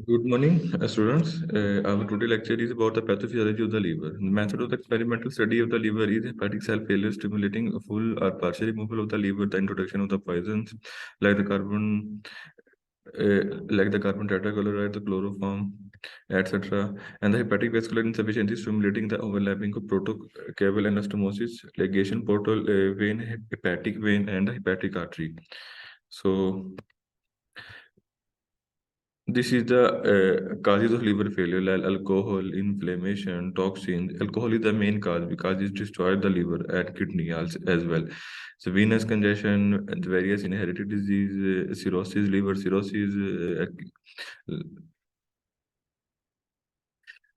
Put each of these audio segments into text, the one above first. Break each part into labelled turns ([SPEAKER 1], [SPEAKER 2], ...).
[SPEAKER 1] Good morning, students. Our today lecture is about the pathophysiology of the liver. The method of the experimental study of the liver is hepatic cell failure, stimulating a full or partial removal of the liver, the introduction of the poisons like the carbon tetrachloride, the chloroform, etc., and the hepatic vascular insufficiency, stimulating the overlapping of protocaval anastomosis, ligation, portal vein, hepatic vein, and the hepatic artery. So this is the causes of liver failure, like alcohol, inflammation, toxins. Alcohol is the main cause because it destroys the liver and kidney as well. So venous congestion, and various inherited disease, cirrhosis, liver cirrhosis.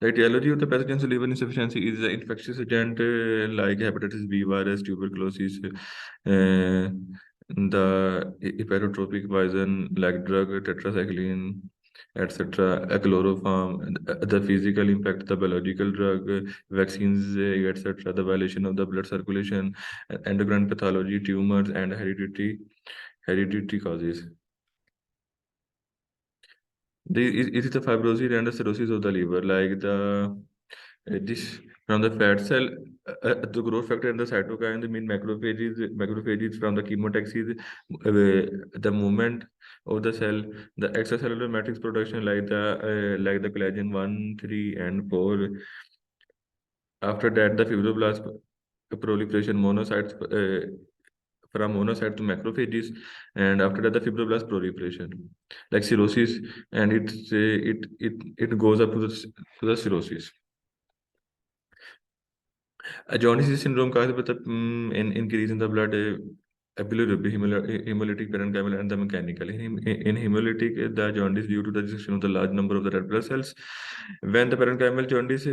[SPEAKER 1] The etiology of the pathogens of liver insufficiency is an infectious agent like hepatitis B virus, tuberculosis, the hepatotropic poison like drug tetracycline, etc., a chloroform, and the physical impact, the biological drug, vaccines, etc., the violation of the blood circulation, endocrine pathology, tumors, and hereditary causes. It is the fibrosis and the cirrhosis of the liver, like this from the fat cell, the growth factor and the cytokine, the mean macrophages from the chemotaxis, the movement of the cell, the extracellular matrix production like the collagen 1, 3, and 4. After that, the fibroblast proliferation monocytes from monocyte to macrophages, and after that, the fibroblast proliferation, like cirrhosis, and it goes up to the cirrhosis. A jaundice syndrome caused by the increase in the blood bilirubin, hemolytic parenchymal, and the mechanical. In hemolytic, the jaundice due to the restriction of the large number of the red blood cells. When the parenchymal jaundice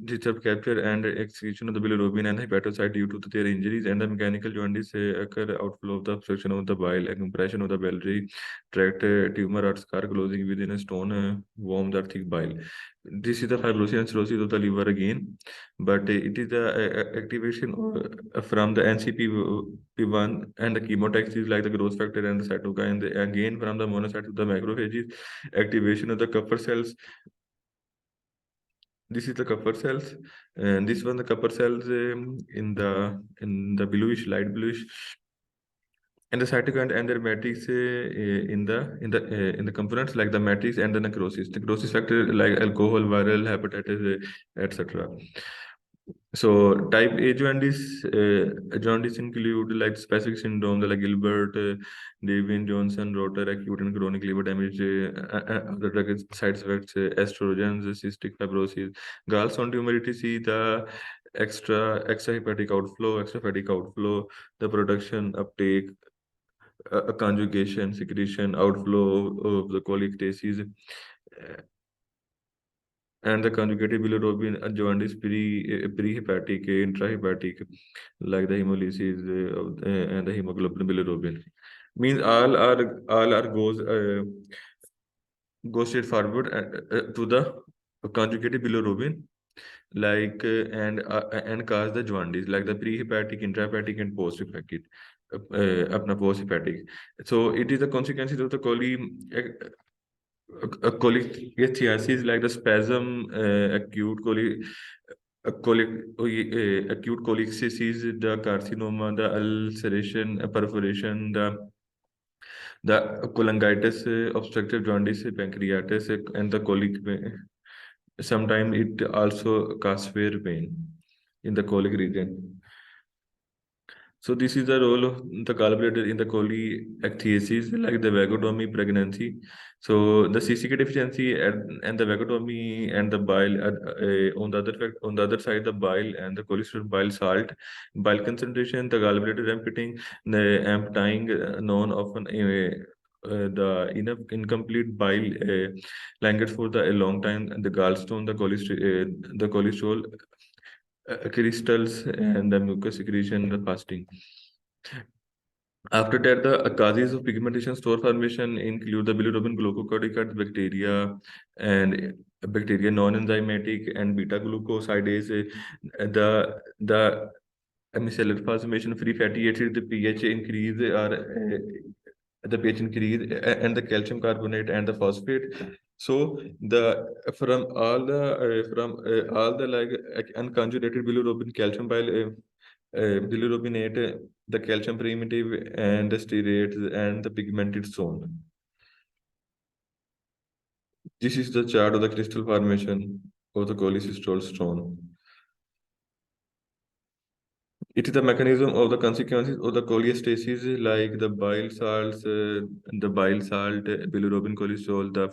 [SPEAKER 1] disturb capture and excretion of the bilirubin and hepatocyte due to their injuries, and the mechanical jaundice occur outflow of the obstruction of the bile, a compression of the biliary tract, tumor or scar closing within a stone, worm or thick bile. This is the fibrosis and cirrhosis of the liver again, but it is the activation from the NCP1 and the chemotaxis like the growth factor and the cytokine, again from the monocytes to the macrophages, activation of the Kupffer cells. This is the Kupffer cells, and this one the Kupffer cells in the bluish, light bluish, and the cytokine and their matrix in the components like the matrix and the necrosis. The necrosis factor like alcohol, viral hepatitis, etc. So type A jaundice include like specific syndrome like Gilbert, Devin Johnson, rotor, acute and chronic liver damage, other drug side effects, estrogens, cystic fibrosis, gallstone tumor, etc. The extrahepatic outflow, extrahepatic outflow, the production, uptake, conjugation, secretion, outflow of the cholestasis, and the conjugated bilirubin jaundice prehepatic, intrahepatic, like the hemolysis and the hemoglobin bilirubin. Means all are goes straight forward to the conjugated bilirubin, like and cause the jaundice, like the prehepatic, intrahepatic, and posthepatic. Apna posthepatic. So it is the consequences of the cholelithiasis, like the spasm, acute cholestasis, the carcinoma, the ulceration, perforation, the cholangitis, obstructive jaundice, pancreatitis, and the colic. Sometimes it also causes severe pain in the colic region. So this is the role of the gallbladder in the cholelithiasis, like the vagotomy pregnancy. So the CCK deficiency and the vagotomy and the bile on the other side, the bile and the cholesterol bile salt, bile concentration, the gallbladder emptying, known often the enough incomplete bile lingers for a long time, and the gallstone, the cholesterol crystals, and the mucus secretion, the fasting. After that, the causes of pigmentation store formation include the bilirubin glucocorticoid bacteria and bacteria non-enzymatic and beta glucosidase. The micellar formation free fatty acids, the pH increase are the pH increase, and the calcium carbonate and the phosphate. So the from all the like unconjugated bilirubin, calcium bilirubinate, the calcium primitive, and the stearates and the pigmented zone. This is the chart of the crystal formation of the cholecystol stone. It is the mechanism of the consequences of the cholestasis, like the bile salt, bilirubin, cholesterol, the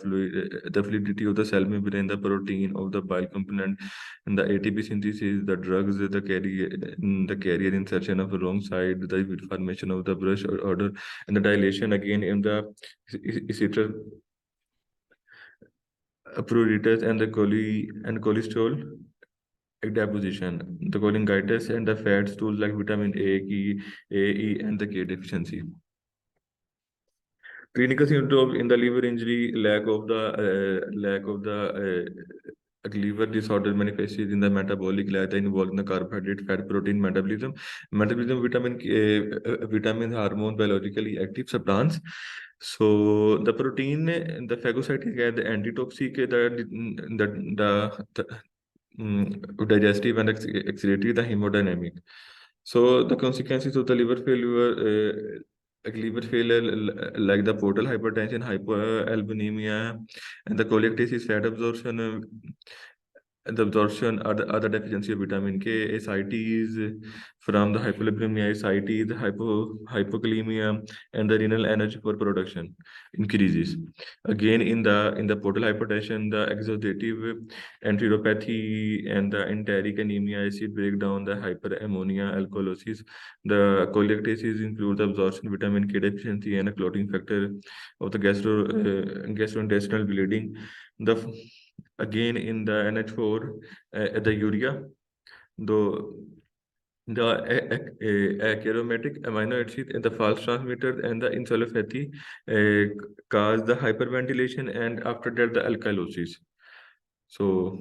[SPEAKER 1] fluidity of the cell membrane, the protein of the bile component, and the ATP synthesis, the drugs, the carrier insertion of the wrong side, the formation of the brush order, and the dilation again in the acetyl pruritus and the cholesterol deposition, the cholangitis, and the fat stools like vitamin A, E, and the K deficiency. Clinical symptoms in the liver injury, liver disorder manifests in the metabolic lag involving the carbohydrate, fat, protein metabolism. Metabolism, vitamin, hormone, biologically active substance. So the protein, the phagocytic, the antitoxic, digestive and excretory, the hemodynamic. So the consequences of the liver failure, like the portal hypertension, hypoalbuminemia, and the cholestasis, fat absorption, the absorption are the other deficiency of vitamin K, ascites from the hypolipidemia, ascites, hypokalemia, and the renal energy for production increases. Again, in the portal hypertension, the exudative enteropathy and the enteric anemia, acid breakdown, the hyperammonia, alkalosis. The cholestasis include the absorption vitamin K deficiency and a clotting factor of the gastrointestinal bleeding. The Again in the NH4, the urea, though the aromatic amino acids and the false transmitters and the insulopathy cause the hyperventilation, and after that the alkalosis. So